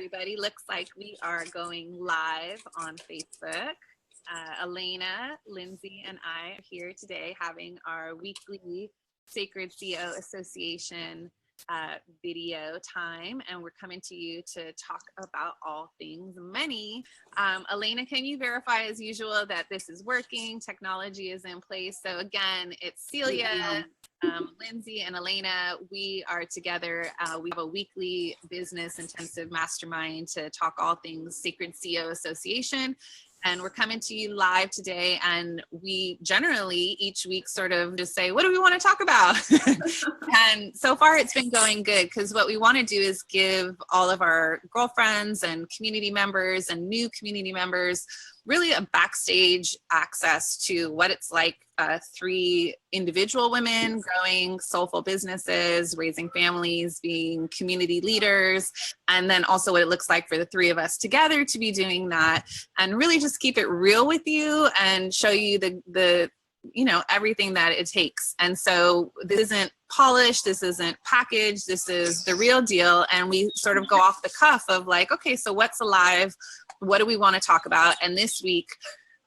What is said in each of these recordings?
everybody. Looks like we are going live on Facebook. Elena, Lindsay, and I are here today having our weekly Sacred CEO Association video time, and we're coming to you to talk about all things money. Elena, can you verify as usual that this is working, technology is in place? So again, it's Celia, Lindsay, and Elena. We are together. We have a weekly business intensive mastermind to talk all things Sacred CEO Association. And we're coming to you live today, and we generally each week sort of just say, what do we want to talk about? And so far it's been going good, because what we want to do is give all of our girlfriends and community members and new community members really a backstage access to what it's like, 3 individual women growing soulful businesses, raising families, being community leaders, and then also what it looks like for the 3 of us together to be doing that, and really just keep it real with you and show you the everything that it takes. And so this isn't polished, this isn't packaged, this is the real deal. And we sort of go off the cuff of like, okay, so what's alive? What do we want to talk about? And this week,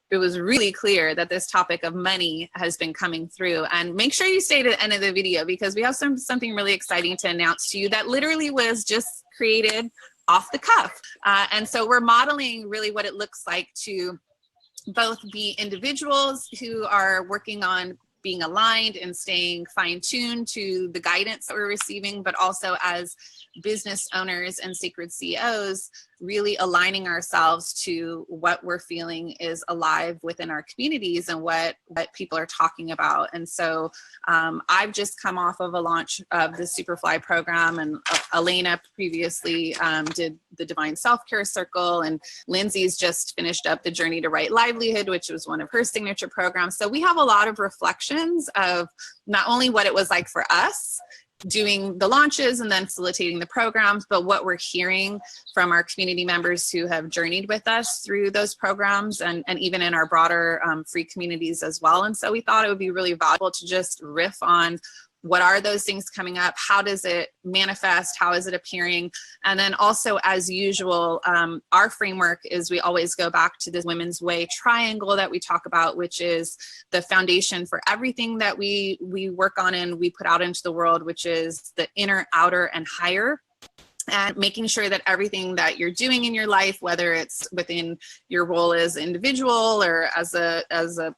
it was really clear that this topic of money has been coming through. And make sure you stay to the end of the video, because we have something really exciting to announce to you that literally was just created off the cuff. And so we're modeling really what it looks like to both be individuals who are working on being aligned and staying fine-tuned to the guidance that we're receiving, but also as business owners and sacred CEOs, really aligning ourselves to what we're feeling is alive within our communities and what people are talking about. And so I've just come off of a launch of the Superfly program, and Elena previously did the Divine Self-Care Circle, and Lindsay's just finished up the Journey to Right Livelihood, which was one of her signature programs. So we have a lot of reflections of not only what it was like for us doing the launches and then facilitating the programs, but what we're hearing from our community members who have journeyed with us through those programs, and even in our broader free communities as well. And so we thought it would be really valuable to just riff on what are those things coming up? How does it manifest? How is it appearing? And then also, as usual, our framework is we always go back to the Women's Way triangle that we talk about, which is the foundation for everything that we work on and we put out into the world, which is the inner, outer, and higher. And making sure that everything that you're doing in your life, whether it's within your role as an individual or as a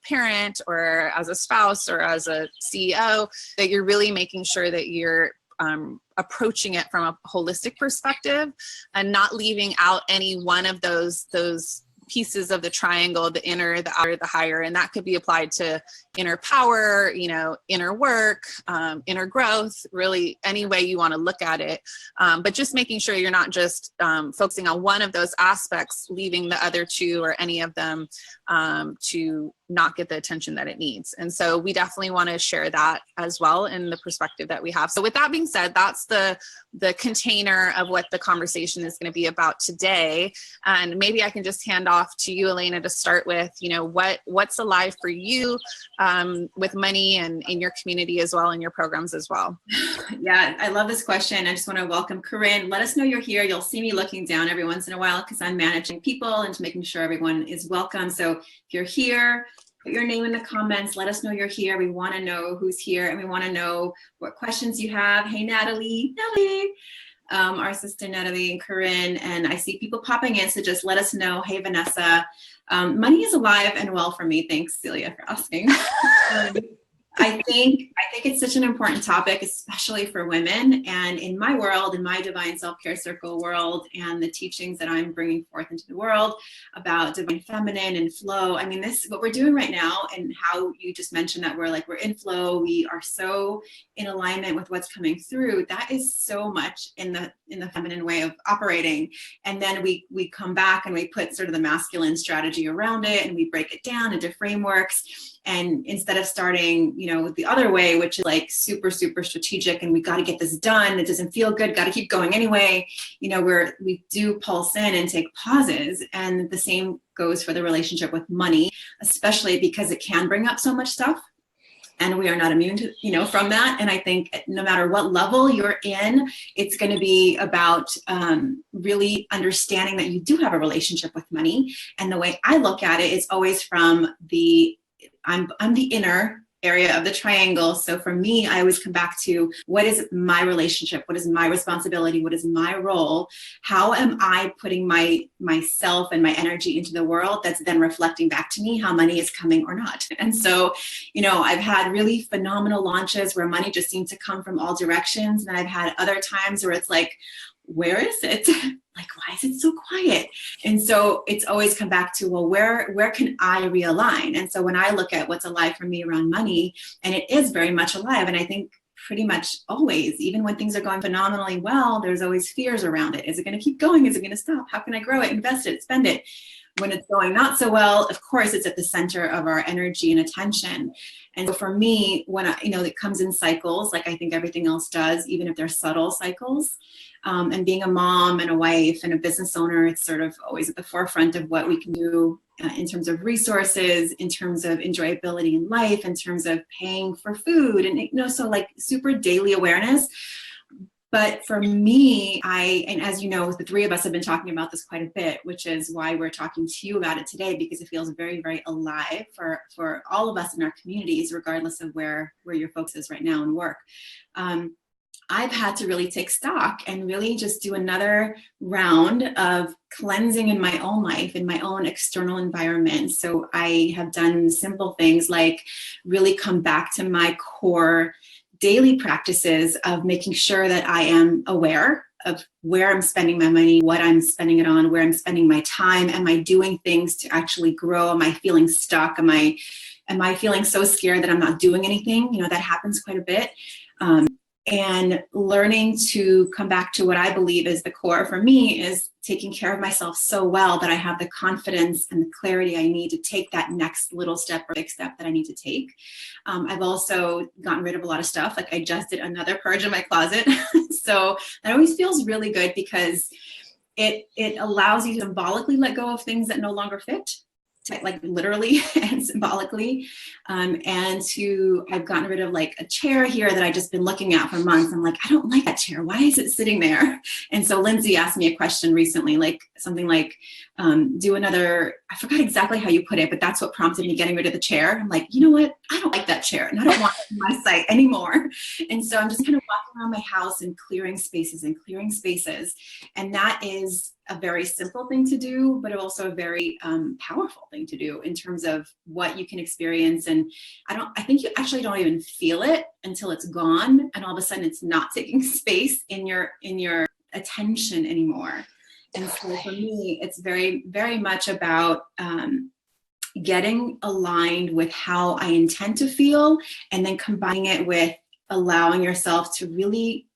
parent or as a spouse or as a CEO, that you're really making sure that you're approaching it from a holistic perspective and not leaving out any one of those pieces of the triangle, the inner, the outer, the higher. And that could be applied to inner power, inner work, inner growth, really any way you want to look at it. But just making sure you're not just focusing on one of those aspects, leaving the other 2 or any of them to not get the attention that it needs. And so we definitely want to share that as well in the perspective that we have. So with that being said, that's the container of what the conversation is going to be about today. And maybe I can just hand off to you, Elena, to start with, what's alive for you with money and in your community as well, in your programs as well. Yeah, I love this question. I just want to welcome Corinne. Let us know you're here. You'll see me looking down every once in a while because I'm managing people and making sure everyone is welcome. So if you're here, put your name in the comments. Let us know you're here. We want to know who's here, and we want to know what questions you have. Hey, Natalie, our sister Natalie and Corinne, and I see people popping in, so just let us know. Hey, Vanessa. Money is alive and well for me. Thanks, Celia, for asking. I think it's such an important topic, especially for women. And in my world, in my Divine Self-Care Circle world, and the teachings that I'm bringing forth into the world about divine feminine and flow. I mean, this what we're doing right now, and how you just mentioned that we're in flow. We are so in alignment with what's coming through. That is so much in the feminine way of operating. And then we come back and we put sort of the masculine strategy around it, and we break it down into frameworks. And instead of starting, with the other way, which is like super, super strategic, and we got to get this done, it doesn't feel good, got to keep going anyway, we do pulse in and take pauses. And the same goes for the relationship with money, especially because it can bring up so much stuff and we are not immune to, from that. And I think no matter what level you're in, it's going to be about really understanding that you do have a relationship with money. And the way I look at it is always from I'm the inner area of the triangle. So for me, I always come back to, what is my relationship? What is my responsibility? What is my role? How am I putting myself and my energy into the world that's then reflecting back to me how money is coming or not? And so, I've had really phenomenal launches where money just seems to come from all directions. And I've had other times where it's like, where is it? Like, why is it so quiet? And so it's always come back to, well, where can I realign? And so when I look at what's alive for me around money, and it is very much alive. And I think pretty much always, even when things are going phenomenally well, there's always fears around it. Is it going to keep going? Is it going to stop? How can I grow it, invest it, spend it? When it's going not so well, of course, it's at the center of our energy and attention. And so for me, when it comes in cycles, like I think everything else does, even if they're subtle cycles. And being a mom and a wife and a business owner, it's sort of always at the forefront of what we can do in terms of resources, in terms of enjoyability in life, in terms of paying for food, and so like super daily awareness. But for me, and as you know, the three of us have been talking about this quite a bit, which is why we're talking to you about it today, because it feels very, very alive for all of us in our communities, regardless of where your focus is right now in work. I've had to really take stock and really just do another round of cleansing in my own life, in my own external environment. So I have done simple things like really come back to my core daily practices of making sure that I am aware of where I'm spending my money, what I'm spending it on, where I'm spending my time. Am I doing things to actually grow? Am I feeling stuck? Am I feeling so scared that I'm not doing anything? That happens quite a bit. And learning to come back to what I believe is the core for me is taking care of myself so well that I have the confidence and the clarity I need to take that next little step or big step that I need to take. I've also gotten rid of a lot of stuff. Like I just did another purge in my closet. So that always feels really good because it allows you to symbolically let go of things that no longer fit. Like literally and symbolically. I've gotten rid of like a chair here that I've just been looking at for months. I'm like, I don't like that chair. Why is it sitting there? And so Lindsay asked me a question recently, like something like, do another, I forgot exactly how you put it, but that's what prompted me getting rid of the chair. I'm like, you know what? I don't like that chair and I don't want it in my sight anymore. And so I'm just kind of walking around my house and clearing spaces. And that is a very simple thing to do, but also a very powerful thing to do in terms of what you can experience. And I think you actually don't even feel it until it's gone. And all of a sudden it's not taking space in your attention anymore. And so for me, it's very, very much about getting aligned with how I intend to feel, and then combining it with allowing yourself to really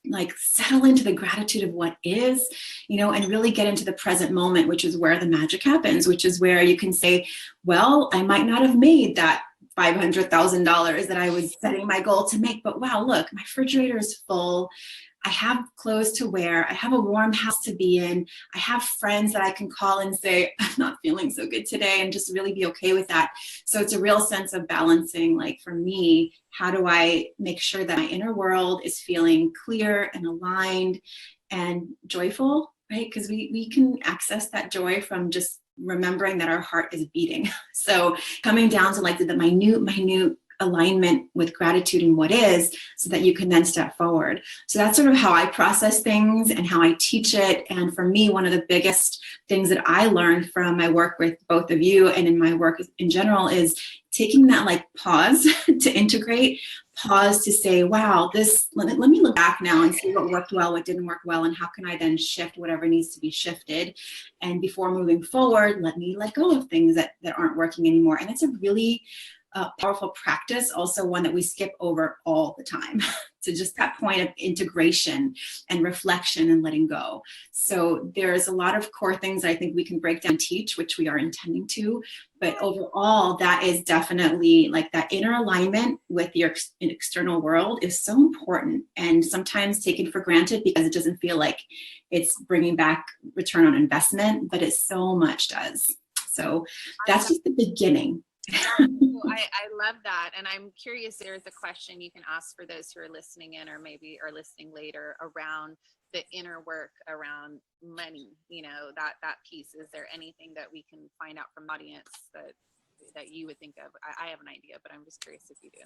like settle into the gratitude of what is, and really get into the present moment, which is where the magic happens, which is where you can say, well, I might not have made that $500,000 that I was setting my goal to make, but wow, look, my refrigerator is full. I have clothes to wear. I have a warm house to be in. I have friends that I can call and say, I'm not feeling so good today, and just really be okay with that. So it's a real sense of balancing, like for me, how do I make sure that my inner world is feeling clear and aligned and joyful, right? Because we can access that joy from just remembering that our heart is beating. So coming down to like the minute alignment with gratitude and what is, so that you can then step forward. So that's sort of how I process things and how I teach it. And for me, one of the biggest things that I learned from my work with both of you and in my work in general is taking that like pause to integrate, pause to say, wow, let me look back now and see what worked well, what didn't work well, and how can I then shift whatever needs to be shifted. And before moving forward, let me let go of things that aren't working anymore. And it's a really powerful practice, also one that we skip over all the time. So just that point of integration and reflection and letting go. So there's a lot of core things I think we can break down and teach, which we are intending to. But overall, that is definitely like that inner alignment with your external world is so important, and sometimes taken for granted because it doesn't feel like it's bringing back return on investment, but it so much does. So that's just the beginning. Yeah, so I love that. And I'm curious, there's a question you can ask for those who are listening in or maybe are listening later around the inner work around money, that piece. Is there anything that we can find out from the audience that you would think of? I have an idea, but I'm just curious if you do.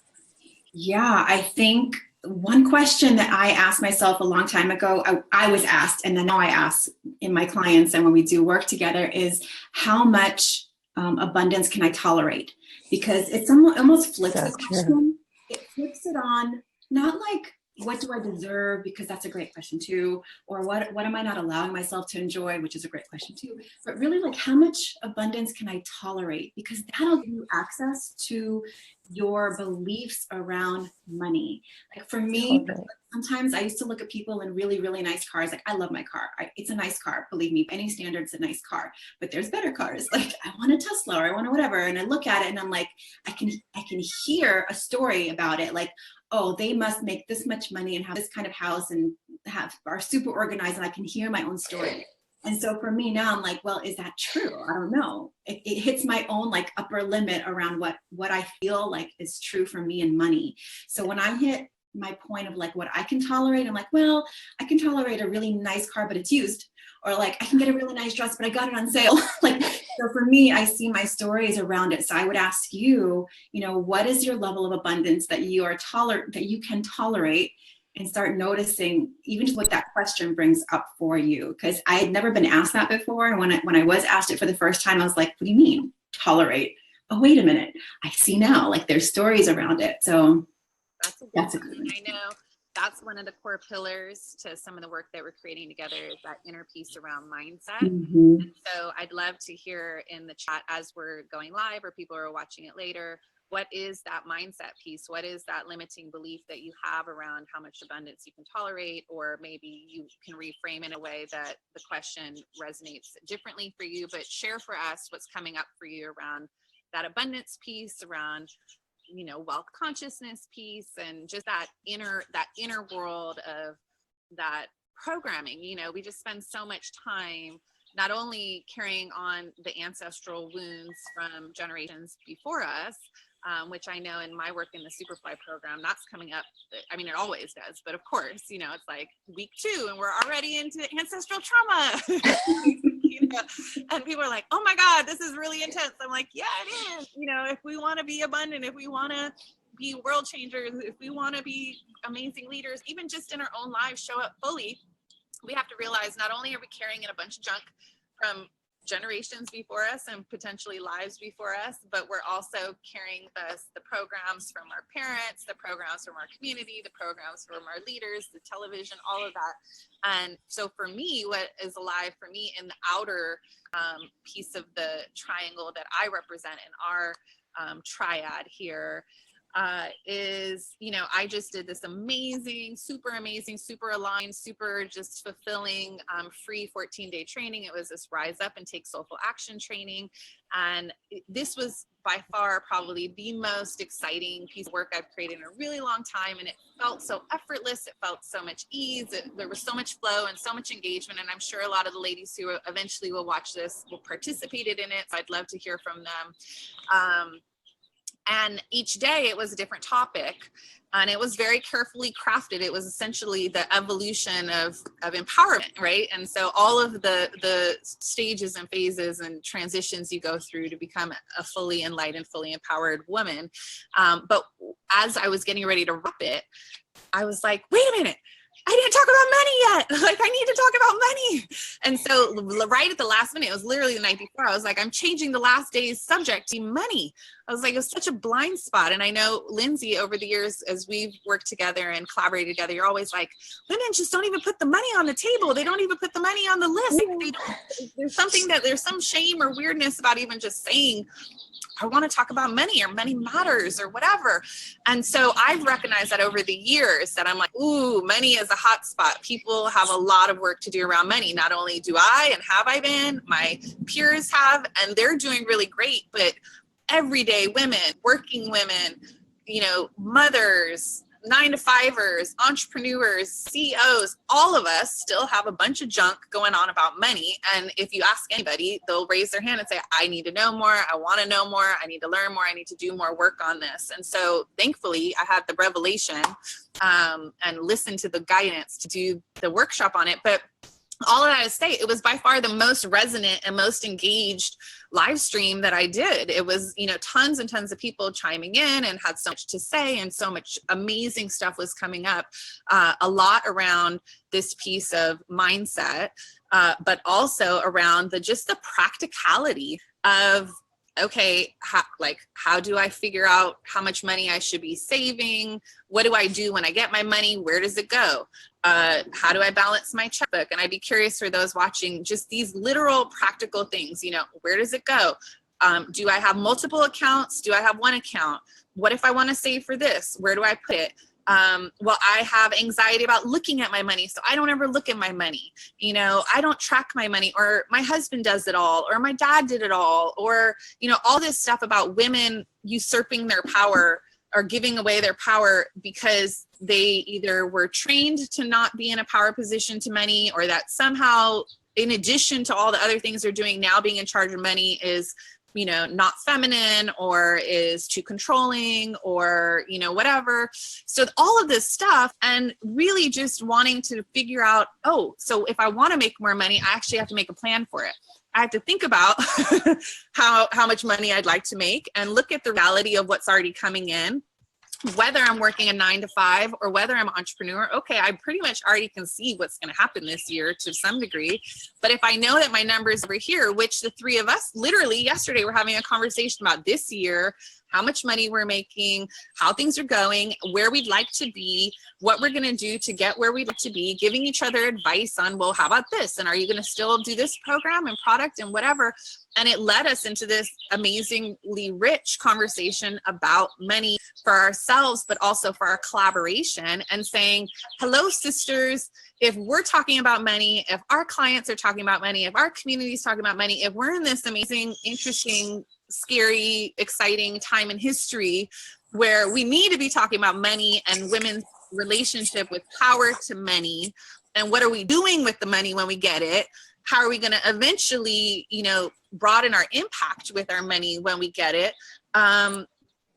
Yeah, I think one question that I asked myself a long time ago, I was asked, and then now I ask in my clients and when we do work together, is how much abundance can I tolerate? Because it's almost flips the question. It flips it on, not like, what do I deserve? Because that's a great question too. Or what am I not allowing myself to enjoy? Which is a great question too. But really, like, how much abundance can I tolerate? Because that'll give you access to your beliefs around money. Like for me, sometimes I used to look at people in really, really nice cars. Like, I love my car. It's a nice car. Believe me, by any standards, a nice car. But there's better cars. Like, I want a Tesla or I want a whatever. And I look at it and I'm like, I can hear a story about it. Like, oh, they must make this much money and have this kind of house and are super organized, and I can hear my own story. And so for me now, I'm like, well, is that true? I don't know. It hits my own like upper limit around what I feel like is true for me and money. So when I hit my point of like what I can tolerate, I'm like, well, I can tolerate a really nice car, but it's used. Or like, I can get a really nice dress, but I got it on sale. Like, so for me, I see my stories around it. So I would ask you, what is your level of abundance that that you can tolerate, and start noticing even just what that question brings up for you. Because I had never been asked that before. And when I was asked it for the first time, I was like, what do you mean tolerate? Oh, wait a minute. I see now, like there's stories around it. So that's a good one. I know that's one of the core pillars to some of the work that we're creating together, is that inner piece around mindset. Mm-hmm. And so I'd love to hear in the chat as we're going live or people are watching it later, what is that mindset piece? What is that limiting belief that you have around how much abundance you can tolerate? Or maybe you can reframe in a way that the question resonates differently for you, but share for us what's coming up for you around that abundance piece, around wealth consciousness piece, and just that inner world of that programming. We just spend so much time not only carrying on the ancestral wounds from generations before us, which I know in my work in the Superfly program, that's coming up. I mean, it always does, but of course, it's like week 2 and we're already into ancestral trauma. And people are like, oh my God, this is really intense. I'm like, yeah, it is. If we want to be abundant, if we want to be world changers, if we want to be amazing leaders, even just in our own lives, show up fully, we have to realize not only are we carrying in a bunch of junk from generations before us and potentially lives before us, but we're also carrying the programs from our parents, the programs from our community, the programs from our leaders, the television, all of that. And so for me, what is alive for me in the outer piece of the triangle that I represent in our triad here is, I just did this amazing, super aligned, super just fulfilling free 14-day training. It was this Rise Up and Take Soulful Action training. And this was by far probably the most exciting piece of work I've created in a really long time. And it felt so effortless. It felt so much ease. There was so much flow and so much engagement. And I'm sure a lot of the ladies who eventually will watch this will participated in it. So I'd love to hear from them. And each day it was a different topic, and it was very carefully crafted. It was essentially the evolution of empowerment, right? And so all of the stages and phases and transitions you go through to become a fully enlightened, fully empowered woman. But as I was getting ready to wrap it, I was like, wait a minute, I didn't talk about money yet. Like, I need to talk about money. And so right at the last minute, it was literally the night before, I was like, I'm changing the last day's subject to money. I was like, it was such a blind spot. And I know, Lindsay, over the years, as we've worked together and collaborated together, you're always like, women just don't even put the money on the table. They don't even put the money on the list. There's some shame or weirdness about even just saying, I want to talk about money, or money matters, or whatever. And so I've recognized that over the years that I'm like, ooh, money is a hot spot. People have a lot of work to do around money. Not only do I, and have I been, my peers have, and they're doing really great, but everyday women, working women, mothers, 9-to-5ers, entrepreneurs, CEOs, all of us still have a bunch of junk going on about money. And if you ask anybody, they'll raise their hand and say, I need to know more. I want to know more. I need to learn more. I need to do more work on this. And so thankfully I had the revelation and listened to the guidance to do the workshop on it. But all of that to say, it was by far the most resonant and most engaged live stream that I did. It was, tons and tons of people chiming in and had so much to say, and so much amazing stuff was coming up. A lot around this piece of mindset, but also around just the practicality of, okay, how do I figure out how much money I should be saving? What do I do when I get my money? Where does it go? How do I balance my checkbook? And I'd be curious for those watching, just these literal practical things, where does it go? Do I have multiple accounts? Do I have one account? What if I want to save for this? Where do I put it? Well, I have anxiety about looking at my money, so I don't ever look at my money. I don't track my money, or my husband does it all, or my dad did it all, or, all this stuff about women usurping their power or giving away their power because they either were trained to not be in a power position to money, or that somehow, in addition to all the other things they're doing now, being in charge of money is not feminine, or is too controlling, or, whatever. So all of this stuff, and really just wanting to figure out, so if I want to make more money, I actually have to make a plan for it. I have to think about how much money I'd like to make, and look at the reality of what's already coming in. Whether I'm working a 9-to-5 or whether I'm an entrepreneur, okay, I pretty much already can see what's going to happen this year to some degree. But if I know that my numbers over here, which the three of us literally yesterday were having a conversation about this year, how much money we're making, how things are going, where we'd like to be, what we're going to do to get where we'd like to be, giving each other advice on, well, how about this? And are you going to still do this program and product and whatever? And it led us into this amazingly rich conversation about money for ourselves, but also for our collaboration, and saying, hello, sisters. If we're talking about money, if our clients are talking about money, if our community is talking about money, if we're in this amazing, interesting, scary, exciting time in history where we need to be talking about money and women's relationship with power to money, and what are we doing with the money when we get it? How are we going to eventually, broaden our impact with our money when we get it?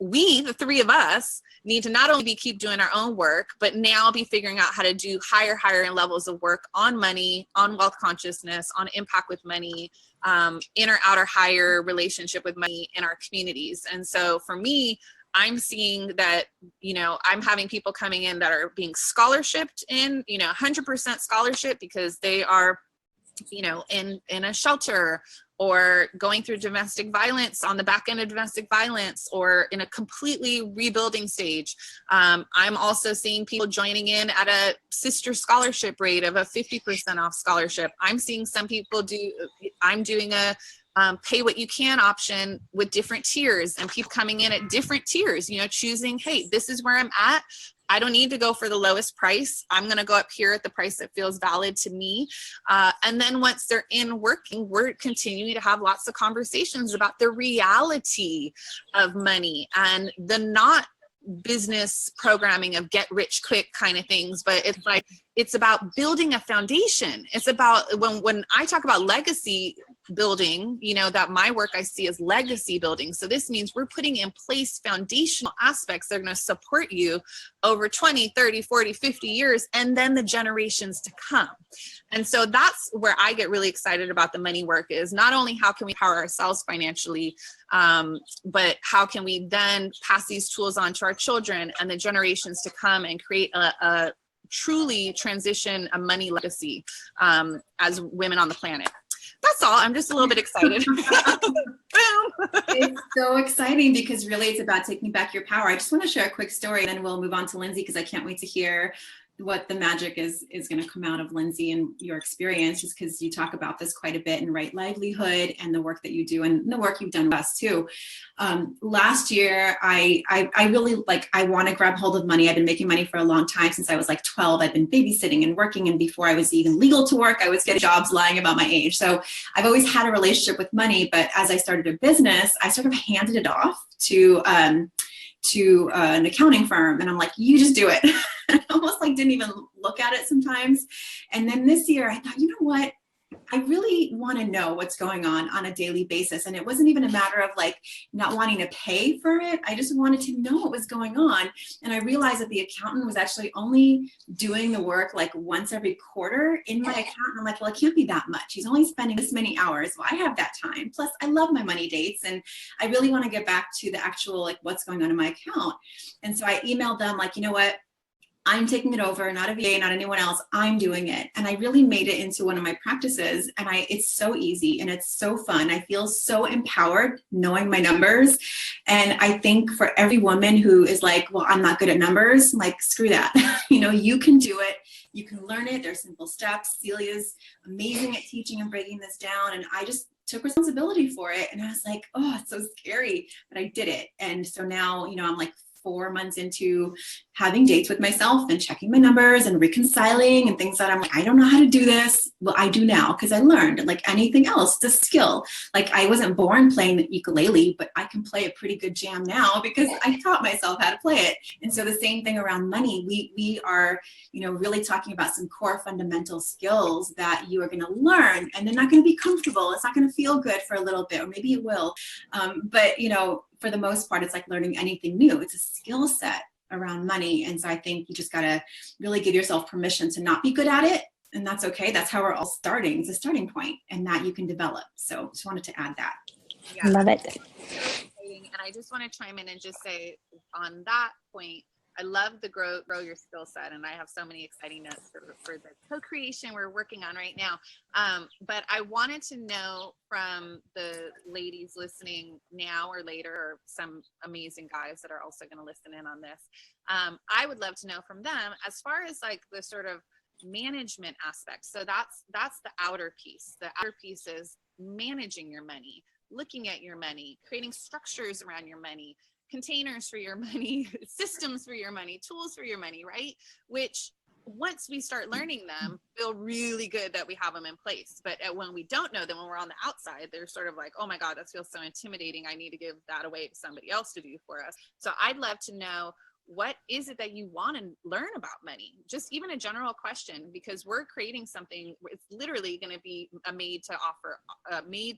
We, the three of us, need to not only keep doing our own work, but now be figuring out how to do higher levels of work on money, on wealth consciousness, on impact with money, inner, outer, higher relationship with money in our communities. And so for me, I'm seeing that, I'm having people coming in that are being scholarshiped in, 100% scholarship, because they are, in a shelter, or going through domestic violence, on the back end of domestic violence, or in a completely rebuilding stage. I'm also seeing people joining in at a sister scholarship rate of a 50% off scholarship. I'm seeing some people I'm doing a pay what you can option with different tiers, and people coming in at different tiers, choosing, hey, this is where I'm at. I don't need to go for the lowest price. I'm going to go up here at the price that feels valid to me. And then once they're in working, we're continuing to have lots of conversations about the reality of money and the not business programming of get rich quick kind of things, but it's about building a foundation. It's about, when I talk about legacy building, that my work I see as legacy building. So this means we're putting in place foundational aspects that are going to support you over 20, 30, 40, 50 years, and then the generations to come. And so that's where I get really excited about the money work, is not only how can we power ourselves financially, but how can we then pass these tools on to our children and the generations to come, and create a truly transition a money legacy as women on the planet. That's all. I'm just a little bit excited. It's so exciting, because really it's about taking back your power. I just want to share a quick story, and then we'll move on to Lindsay, because I can't wait to hear what the magic is going to come out of Lindsay and your experience, just because you talk about this quite a bit in Right Livelihood and the work that you do and the work you've done with us too. Last year, I really I want to grab hold of money. I've been making money for a long time, since I was 12. I've been babysitting and working, and before I was even legal to work, I was getting jobs lying about my age. So I've always had a relationship with money, but as I started a business, I sort of handed it off to to an accounting firm. And I'm like, you just do it. I almost like didn't even look at it sometimes. And then this year I thought, you know what? I really want to know what's going on a daily basis. And it wasn't even a matter of like not wanting to pay for it. I just wanted to know what was going on. And I realized that the accountant was actually only doing the work like once every quarter in my account. And I'm like, well, it can't be that much. He's only spending this many hours. Well, I have that time. Plus I love my money dates. And I really want to get back to the actual, like what's going on in my account. And so I emailed them like, you know what? I'm taking it over, not a VA, not anyone else. I'm doing it. And I really made it into one of my practices. And it's so easy and it's so fun. I feel so empowered knowing my numbers. And I think for every woman who is like, well, I'm not good at numbers, I'm like, screw that. You can do it. You can learn it. There's simple steps. Celia's amazing at teaching and breaking this down. And I just took responsibility for it. And I was like, oh, it's so scary, but I did it. And so now, I'm like 4 months into having dates with myself and checking my numbers and reconciling and things that I'm like, I don't know how to do this. Well, I do now because I learned. Like anything else, it's a skill. Like I wasn't born playing the ukulele, but I can play a pretty good jam now because I taught myself how to play it. And so the same thing around money. We are, really talking about some core fundamental skills that you are going to learn, and they're not going to be comfortable. It's not going to feel good for a little bit, or maybe it will. But for the most part, it's like learning anything new. It's a skill set around money. And so I think you just got to really give yourself permission to not be good at it. And that's okay. That's how we're all starting. It's a starting point, and that you can develop. So just wanted to add that. Yeah, love it. And I just want to chime in and just say on that point, I love the grow your skill set, and I have so many exciting notes for the co-creation we're working on right now. But I wanted to know from the ladies listening now or later, or some amazing guys that are also going to listen in on this. I would love to know from them as far as like the sort of management aspect. So that's the outer piece. The outer piece is managing your money, looking at your money, creating structures around your money, containers for your money, systems for your money, tools for your money, right? Which once we start learning them, feel really good that we have them in place. But when we don't know them, when we're on the outside, they're sort of like, oh my God, that feels so intimidating. I need to give that away to somebody else to do for us. So I'd love to know, what is it that you want to learn about money? Just even a general question, because we're creating something. It's literally going to be a made to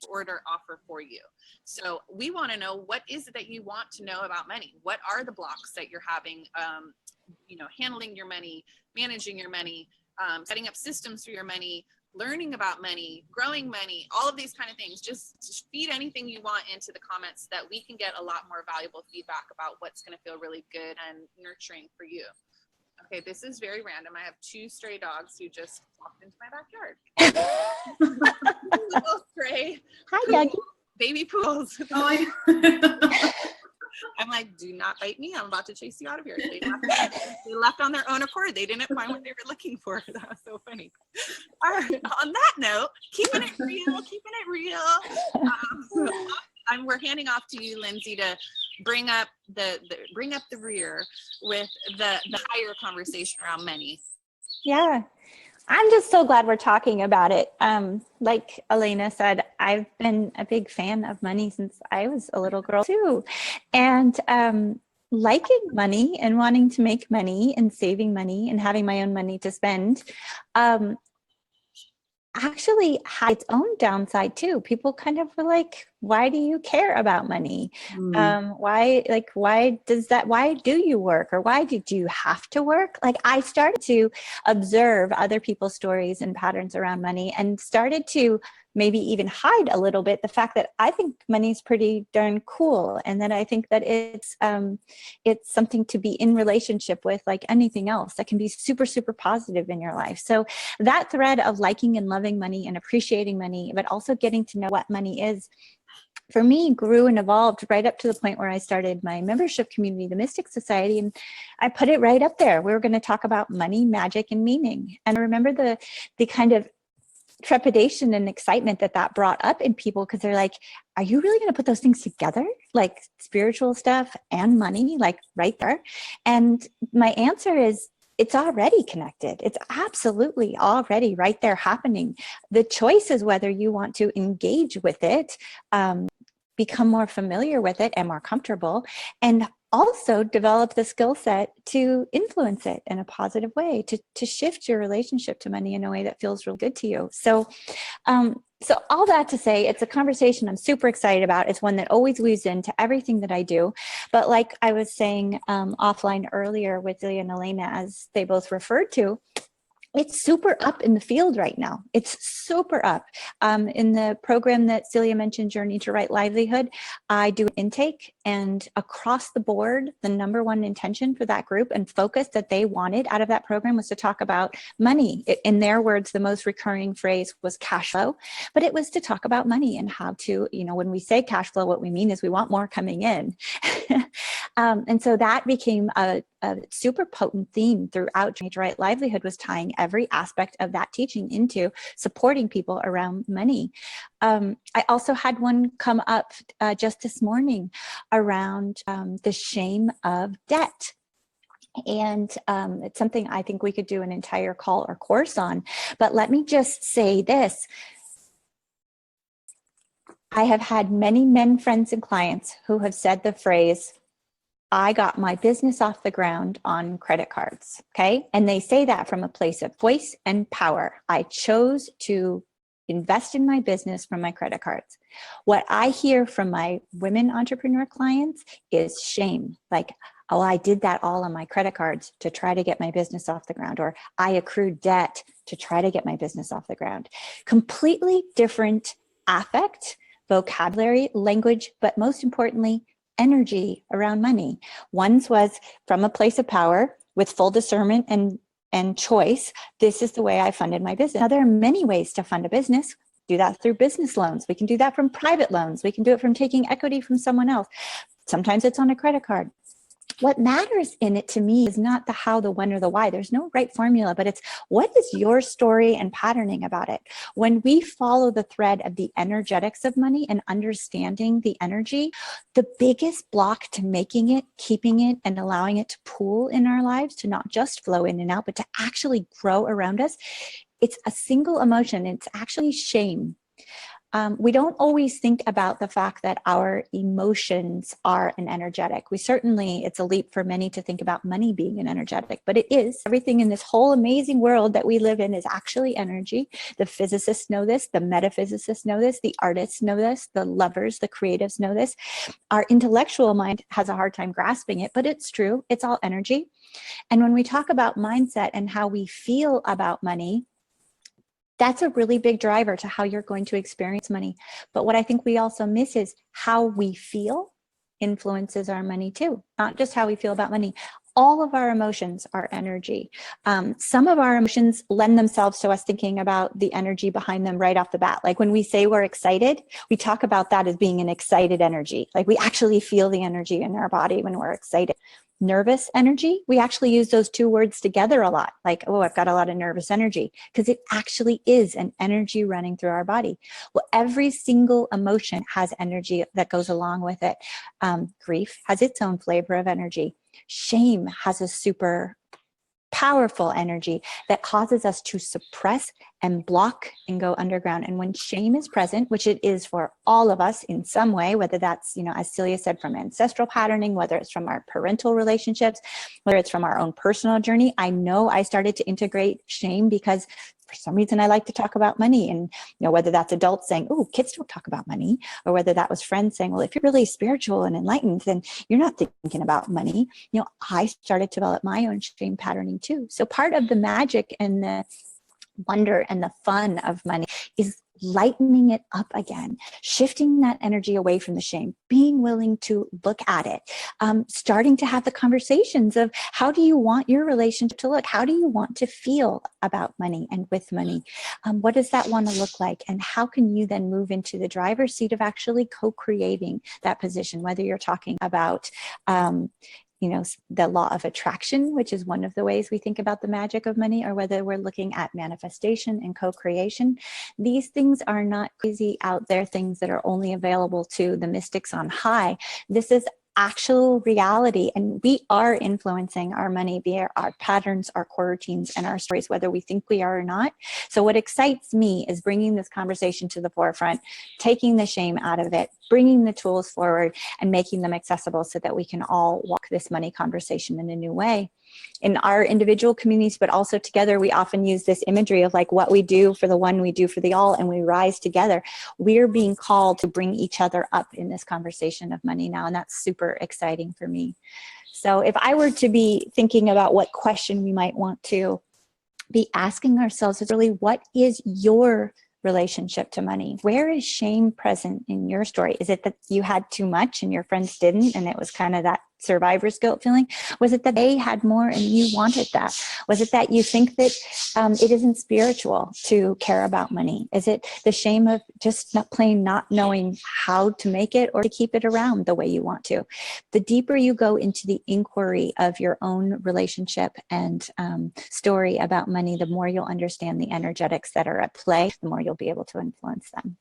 order offer for you. So we want to know, what is it that you want to know about money? What are the blocks that you're having, handling your money, managing your money, setting up systems for your money, learning about money, growing money, all of these kind of things. Just feed anything you want into the comments so that we can get a lot more valuable feedback about what's going to feel really good and nurturing for you. Okay, this is very random. I have 2 stray dogs who just walked into my backyard. Little stray. Hi, doggy. Baby poodles. Oh, I'm like, do not bite me. I'm about to chase you out of here. They left on their own accord. They didn't find what they were looking for. That was so funny. All right. On that note, keeping it real. We're handing off to you, Lindsay, to bring up the rear with the higher conversation around money. Yeah. I'm just so glad we're talking about it. Like Elena said, I've been a big fan of money since I was a little girl too. And liking money and wanting to make money and saving money and having my own money to spend actually had its own downside too. People kind of were like, why do you care about money? Why do you work? Or why did you have to work? Like, I started to observe other people's stories and patterns around money, and started to maybe even hide a little bit the fact that I think money is pretty darn cool, and that I think that it's something to be in relationship with, like anything else that can be super, super positive in your life. So that thread of liking and loving money and appreciating money, but also getting to know what money is, for me, grew and evolved right up to the point where I started my membership community, the Mystic Society, and I put it right up there. We were going to talk about money, magic, and meaning. And I remember the kind of trepidation and excitement that brought up in people, because they're like, are you really going to put those things together, like spiritual stuff and money, like right there? And my answer is, it's already connected. It's absolutely already right there happening. The choice is whether you want to engage with it, become more familiar with it and more comfortable, and also develop the skill set to influence it in a positive way, to shift your relationship to money in a way that feels real good to you. So so all that to say, it's a conversation I'm super excited about. It's one that always weaves into everything that I do. But like I was saying offline earlier with Celia and Elena, as they both referred to, it's super up in the field right now. It's super up. In the program that Celia mentioned, Journey to Right Livelihood, I do an intake, and across the board, the number one intention for that group and focus that they wanted out of that program was to talk about money. In their words, the most recurring phrase was cash flow, but it was to talk about money and how to, when we say cash flow, what we mean is we want more coming in. And so that became a super potent theme throughout Journey to Right Livelihood, was tying every aspect of that teaching into supporting people around money. I also had one come up just this morning around the shame of debt. And it's something I think we could do an entire call or course on. But let me just say this. I have had many men, friends, and clients who have said the phrase, I got my business off the ground on credit cards, okay? And they say that from a place of voice and power. I chose to invest in my business from my credit cards. What I hear from my women entrepreneur clients is shame. Like, oh, I did that all on my credit cards to try to get my business off the ground, or I accrued debt to try to get my business off the ground. Completely different affect, vocabulary, language, but most importantly, energy around money. One's was from a place of power with full discernment and choice. This is the way I funded my business. Now, there are many ways to fund a business. Do that through business loans. We can do that from private loans. We can do it from taking equity from someone else. Sometimes it's on a credit card. What matters in it to me is not the how, the when, or the why. There's no right formula, but it's what is your story and patterning about it. When we follow the thread of the energetics of money and understanding the energy, the biggest block to making it, keeping it, and allowing it to pool in our lives, to not just flow in and out, but to actually grow around us, it's a single emotion. It's actually shame. We don't always think about the fact that our emotions are an energetic. It's a leap for many to think about money being an energetic, but it is. Everything in this whole amazing world that we live in is actually energy. The physicists know this, the metaphysicists know this, the artists know this, the lovers, the creatives know this. Our intellectual mind has a hard time grasping it, but it's true. It's all energy. And when we talk about mindset and how we feel about money, that's a really big driver to how you're going to experience money. But what I think we also miss is how we feel influences our money too, not just how we feel about money. All of our emotions are energy. Some of our emotions lend themselves to us thinking about the energy behind them right off the bat. Like when we say we're excited, we talk about that as being an excited energy. Like we actually feel the energy in our body when we're excited. Nervous energy, we actually use those two words together a lot. Like, oh, I've got a lot of nervous energy, because it actually is an energy running through our body. Well, every single emotion has energy that goes along with it. Grief has its own flavor of energy. Shame has a super powerful energy that causes us to suppress and block and go underground. And when shame is present, which it is for all of us in some way, whether that's, as Celia said, from ancestral patterning, whether it's from our parental relationships, whether it's from our own personal journey. I know I started to integrate shame because for some reason I like to talk about money, and whether that's adults saying, oh, kids don't talk about money, or whether that was friends saying, well, if you're really spiritual and enlightened, then you're not thinking about money. I started to develop my own shame patterning too. So part of the magic and the wonder and the fun of money is lightening it up again, shifting that energy away from the shame, being willing to look at it, starting to have the conversations of how do you want your relationship to look? How do you want to feel about money and with money? What does that want to look like? And how can you then move into the driver's seat of actually co-creating that position, whether you're talking about the law of attraction, which is one of the ways we think about the magic of money, or whether we're looking at manifestation and co-creation. These things are not crazy out there things that are only available to the mystics on high. This is actual reality, and we are influencing our money via our patterns, our core routines, and our stories, whether we think we are or not. So what excites me is bringing this conversation to the forefront, taking the shame out of it, bringing the tools forward, and making them accessible so that we can all walk this money conversation in a new way. In our individual communities, but also together, we often use this imagery of like what we do for the one, we do for the all, and we rise together. We're being called to bring each other up in this conversation of money now, and that's super exciting for me. So if I were to be thinking about what question we might want to be asking ourselves, is really, what is your relationship to money? Where is shame present in your story? Is it that you had too much and your friends didn't, and it was kind of that survivor's guilt feeling? Was it that they had more and you wanted that? Was it that you think that it isn't spiritual to care about money? Is it the shame of just not knowing how to make it or to keep it around the way you want to? The deeper you go into the inquiry of your own relationship and story about money, the more you'll understand the energetics that are at play, the more you'll be able to influence them.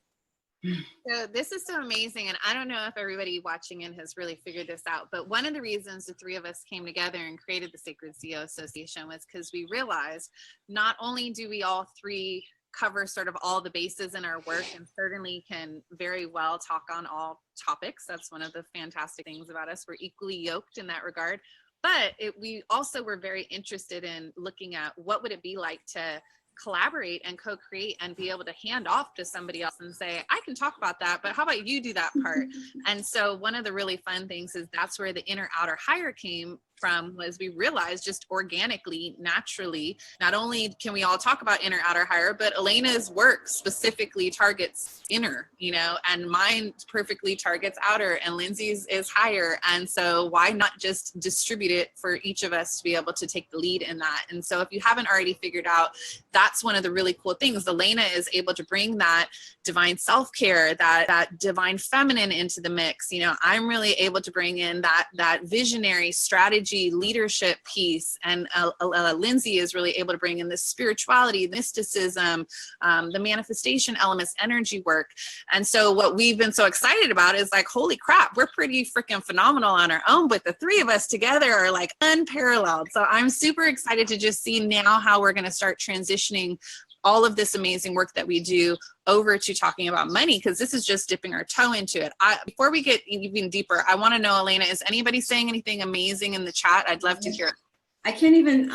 So this is so amazing. And I don't know if everybody watching in has really figured this out, but one of the reasons the three of us came together and created the Sacred CEO Association was because we realized not only do we all three cover sort of all the bases in our work and certainly can very well talk on all topics. That's one of the fantastic things about us. We're equally yoked in that regard. But we also were very interested in looking at what would it be like to collaborate and co-create and be able to hand off to somebody else and say, I can talk about that, but how about you do that part? And so one of the really fun things is that's where the inner outer higher came from, was we realized just organically, naturally, not only can we all talk about inner outer higher, but Elena's work specifically targets inner, and mine perfectly targets outer, and Lindsay's is higher. And so why not just distribute it for each of us to be able to take the lead in that? And so if you haven't already figured out, that's one of the really cool things. Elena is able to bring that divine self-care, that divine feminine into the mix. I'm really able to bring in that visionary strategy, leadership piece, and Lindsay is really able to bring in the spirituality, mysticism, the manifestation elements, energy work. And so what we've been so excited about is like, holy crap, we're pretty freaking phenomenal on our own, but the three of us together are like unparalleled. So I'm super excited to just see now how we're going to start transitioning all of this amazing work that we do over to talking about money, because this is just dipping our toe into it. Before we get even deeper, I want to know, Elena, is anybody saying anything amazing in the chat? I'd love to hear it. I can't even,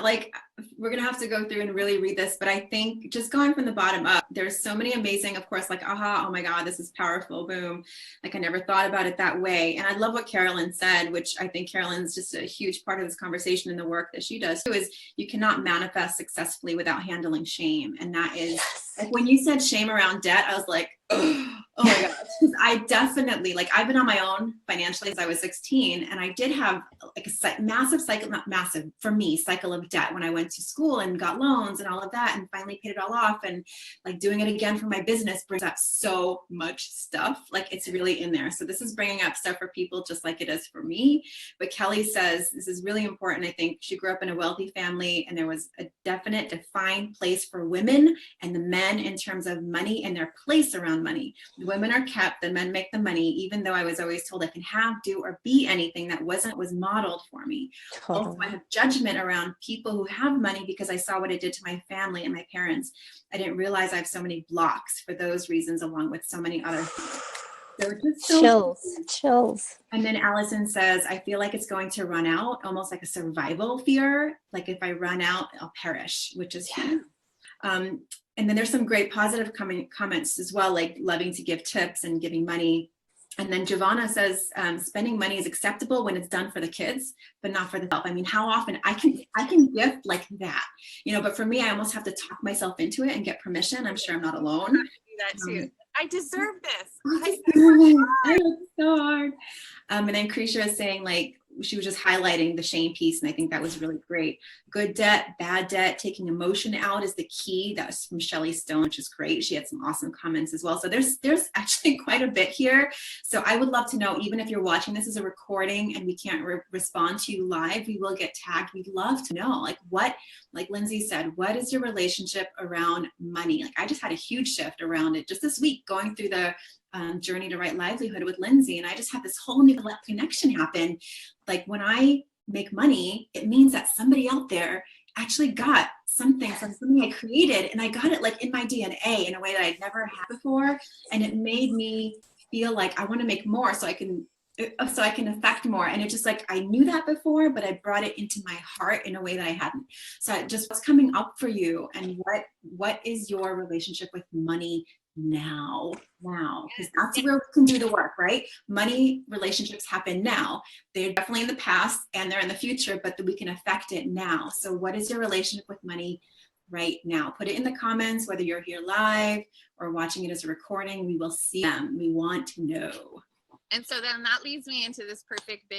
we're going to have to go through and really read this, but I think just going from the bottom up, there's so many amazing, of course, aha, oh my God, this is powerful, boom. I never thought about it that way. And I love what Carolyn said, which I think Carolyn's just a huge part of this conversation and the work that she does too, is you cannot manifest successfully without handling shame. And that is, when you said shame around debt, I was like, oh my gosh. I definitely, I've been on my own financially since I was 16, and I did have a massive cycle, not massive for me, cycle of debt when I went to school and got loans and all of that, and finally paid it all off. And doing it again for my business brings up so much stuff. It's really in there. So this is bringing up stuff for people just like it is for me. But Kelly says this is really important. I think she grew up in a wealthy family, and there was a definite defined place for women and the men in terms of money and their place around money. The women are kept, the men make the money, even though I was always told I can have, do, or be anything that was modeled for me. Totally. Also, I have judgment around people who have money because I saw what it did to my family and my parents. I didn't realize I have so many blocks for those reasons, along with so many other things. So just chills. And then Allison says, I feel like it's going to run out, almost like a survival fear. If I run out, I'll perish, which is huge. And then there's some great positive comments as well, like loving to give tips and giving money. And then Giovanna says, spending money is acceptable when it's done for the kids, but not for the self. I mean, how often I can gift like that, but for me, I almost have to talk myself into it and get permission. I'm sure I'm not alone. I do that too. I deserve this. I work so hard. And then Krisha is saying she was just highlighting the shame piece, and I think that was really great. Good debt, bad debt, taking emotion out is the key. That was from Shelley Stone, which is great. She had some awesome comments as well. So there's actually quite a bit here. So I would love to know, even if you're watching this as a recording and we can't respond to you live, we will get tagged. We'd love to know, what, like Lindsay said, what is your relationship around money? I just had a huge shift around it just this week, going through the Journey to Right Livelihood with Lindsay. And I just had this whole new connection happen. Like when I make money, it means that somebody out there actually got something from something I created, and I got it like in my DNA in a way that I'd never had before. And it made me feel like I want to make more so I can affect more. And it just like, I knew that before, but I brought it into my heart in a way that I hadn't. So just what's coming up for you, and what is your relationship with money now? Because that's where we can do the work, right? Money relationships happen now. They're definitely in the past and they're in the future, but we can affect it now. So what is your relationship with money right now? Put it in the comments, whether you're here live or watching it as a recording. We will see them. We want to know. And so then that leads me into this perfect big